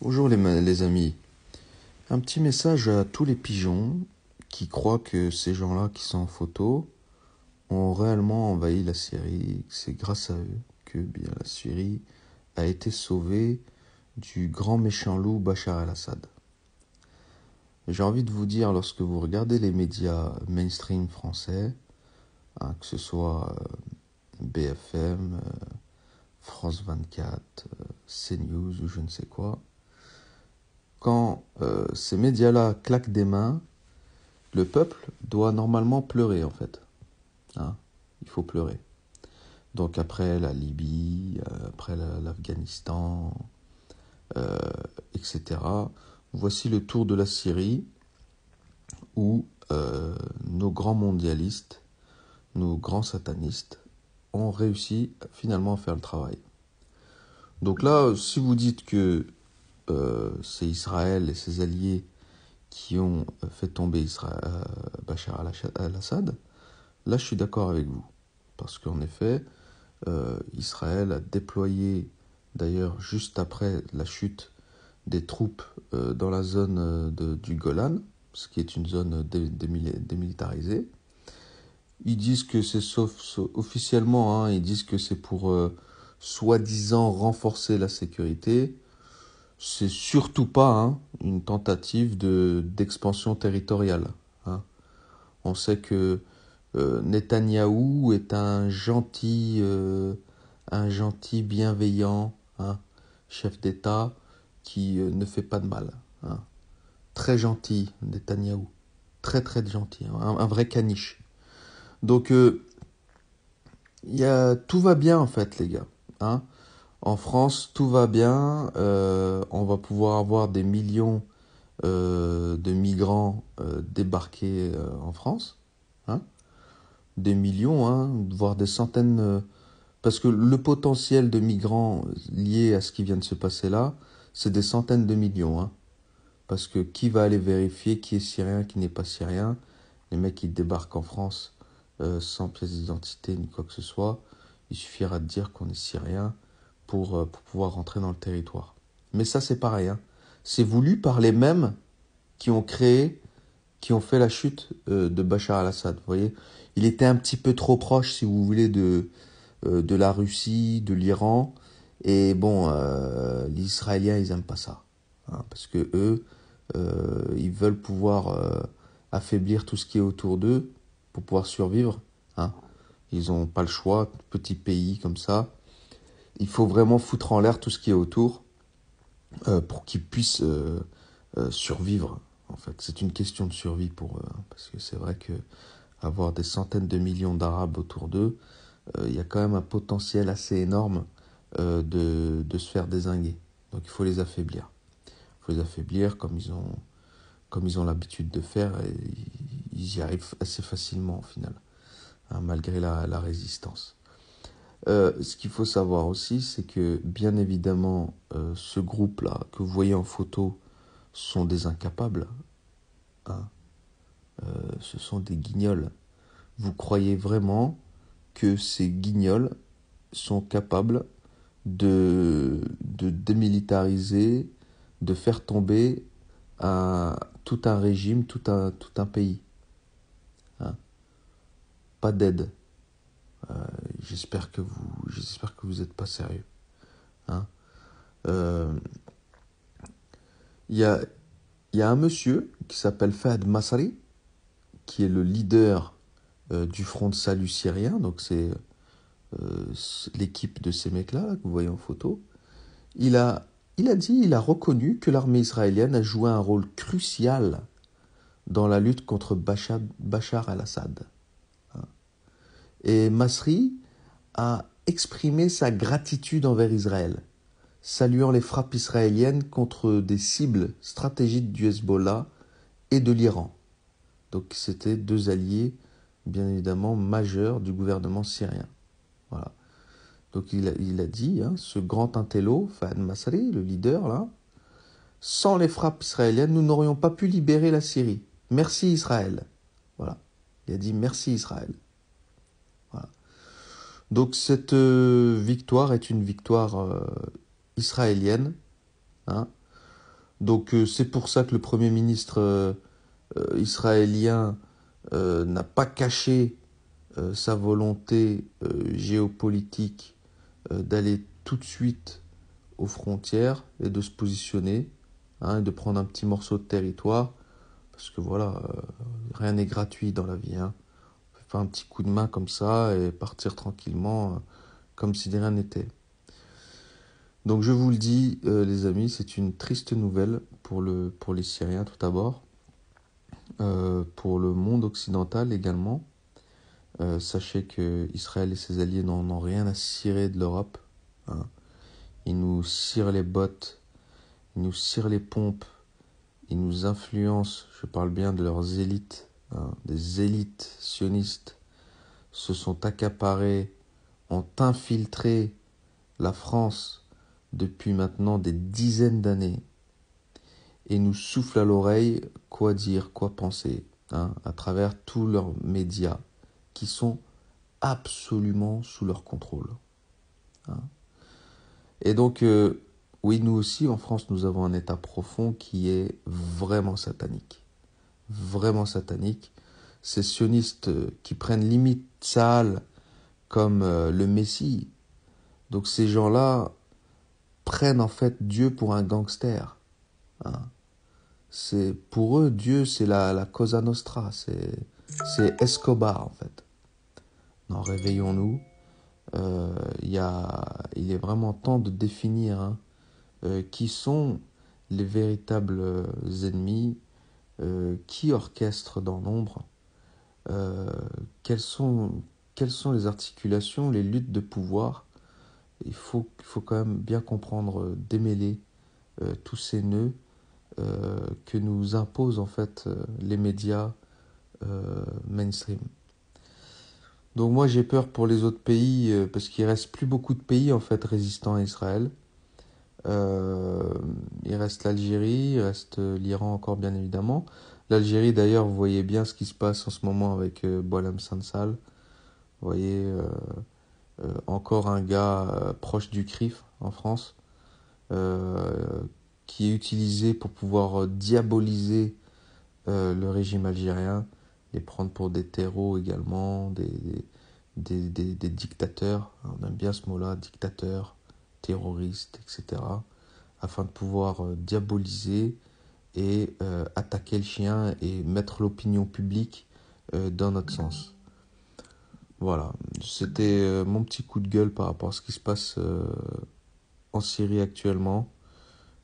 Bonjour les amis. Un petit message à tous les pigeons qui croient que ces gens-là qui sont en photo ont réellement envahi la Syrie, que c'est grâce à eux que bien la Syrie a été sauvée du grand méchant loup Bachar el-Assad. J'ai envie de vous dire, lorsque vous regardez les médias mainstream français, que ce soit BFM, France 24, CNews ou je ne sais quoi, quand ces médias-là claquent des mains, le peuple doit normalement pleurer en fait. Il faut pleurer. Donc après la Libye, après l'Afghanistan, etc. Voici le tour de la Syrie où nos grands mondialistes, nos grands satanistes ont réussi finalement à faire le travail. Donc là, si vous dites que c'est Israël et ses alliés qui ont fait tomber Bachar el-Assad, là je suis d'accord avec vous. Parce qu'en effet, Israël a déployé, d'ailleurs juste après la chute des troupes dans la zone du Golan, ce qui est une zone démilitarisée. Ils disent que c'est officiellement, ils disent que c'est pour soi-disant renforcer la sécurité. C'est surtout pas une tentative d'expansion territoriale. On sait que Netanyahou est un gentil bienveillant chef d'État qui ne fait pas de mal. Très gentil, Netanyahou. Très très gentil, un vrai caniche. Donc, tout va bien en fait, les gars. En France, tout va bien. On va pouvoir avoir des millions de migrants débarquer en France. Des millions, voire des centaines. Parce que le potentiel de migrants lié à ce qui vient de se passer là, c'est des centaines de millions. Parce que qui va aller vérifier qui est syrien, qui n'est pas syrien? Les mecs qui débarquent en France sans pièce d'identité ni quoi que ce soit, il suffira de dire qu'on est syrien pour pouvoir rentrer dans le territoire. Mais ça, c'est pareil. C'est voulu par les mêmes qui ont fait la chute de Bachar el-Assad. Vous voyez, il était un petit peu trop proche, si vous voulez, de la Russie, de l'Iran. Et bon, les Israéliens, ils aiment pas ça. Parce que eux, ils veulent pouvoir affaiblir tout ce qui est autour d'eux pour pouvoir survivre. Ils n'ont pas le choix, petit pays comme ça. Il faut vraiment foutre en l'air tout ce qui est autour pour qu'ils puissent survivre. En fait, c'est une question de survie pour eux. Parce que c'est vrai que avoir des centaines de millions d'Arabes autour d'eux, il y a quand même un potentiel assez énorme de se faire dézinguer. Donc il faut les affaiblir. Il faut les affaiblir comme ils ont l'habitude de faire, et ils y arrivent assez facilement au final, malgré la résistance. Ce qu'il faut savoir aussi, c'est que bien évidemment, ce groupe-là que vous voyez en photo sont des incapables. Ce sont des guignols. Vous croyez vraiment que ces guignols sont capables de démilitariser, de faire tomber tout un régime, tout un pays? Pas d'aide. J'espère que vous êtes pas sérieux. Il y a un monsieur qui s'appelle Fahd Masri, qui est le leader du Front de Salut syrien. Donc c'est l'équipe de ces mecs-là que vous voyez en photo. Il a reconnu que l'armée israélienne a joué un rôle crucial dans la lutte contre Bachar el-Assad. Et Masri a exprimé sa gratitude envers Israël, saluant les frappes israéliennes contre des cibles stratégiques du Hezbollah et de l'Iran. Donc c'était deux alliés, bien évidemment, majeurs du gouvernement syrien. Voilà. Donc il a dit, ce grand intello, Fahd Masri, le leader, là, sans les frappes israéliennes, nous n'aurions pas pu libérer la Syrie. Merci Israël. Voilà. Il a dit merci Israël. Voilà. Donc cette victoire est une victoire israélienne. Donc c'est pour ça que le Premier ministre israélien n'a pas caché sa volonté géopolitique d'aller tout de suite aux frontières et de se positionner, hein, et de prendre un petit morceau de territoire, parce que voilà, rien n'est gratuit dans la vie, hein. On peut faire un petit coup de main comme ça et partir tranquillement, comme si de rien n'était. Donc je vous le dis, les amis, c'est une triste nouvelle pour les Syriens tout d'abord, pour le monde occidental également. Sachez que Israël et ses alliés n'en ont rien à cirer de l'Europe, hein. Ils nous cirent les bottes, ils nous cirent les pompes, ils nous influencent, je parle bien de leurs élites, hein, des élites sionistes, se sont accaparés, ont infiltré la France depuis maintenant des dizaines d'années et nous soufflent à l'oreille quoi dire, quoi penser, hein, à travers tous leurs médias qui sont absolument sous leur contrôle, hein. Et donc, oui, nous aussi, en France, nous avons un état profond qui est vraiment satanique. Vraiment satanique. Ces sionistes qui prennent limite Tsahal comme le Messie. Donc ces gens-là prennent en fait Dieu pour un gangster, hein. Pour eux, Dieu, c'est la Cosa Nostra. C'est Escobar, en fait. Non, réveillons-nous. Il est vraiment temps de définir, hein, qui sont les véritables ennemis, qui orchestrent dans l'ombre, euh, quelles sont, quelles sont les articulations, les luttes de pouvoir. Il faut quand même bien comprendre, démêler tous ces nœuds que nous imposent en fait les médias mainstream. Donc moi j'ai peur pour les autres pays parce qu'il reste plus beaucoup de pays en fait résistants à Israël. Il reste l'Algérie, il reste l'Iran encore bien évidemment. L'Algérie d'ailleurs, vous voyez bien ce qui se passe en ce moment avec Boualem Sansal. Vous voyez encore un gars proche du CRIF en France, euh, qui est utilisé pour pouvoir diaboliser le régime algérien, les prendre pour des terreaux également, des dictateurs. On aime bien ce mot-là, dictateur, terroriste, etc. Afin de pouvoir diaboliser et attaquer le chien et mettre l'opinion publique dans notre sens. Voilà, c'était mon petit coup de gueule par rapport à ce qui se passe en Syrie actuellement.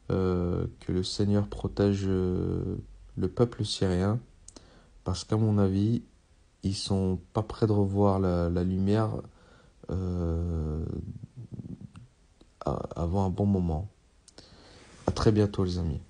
Que le Seigneur protège le peuple syrien, parce qu'à mon avis, ils sont pas prêts de revoir la lumière euh, avant un bon moment. À très bientôt les amis.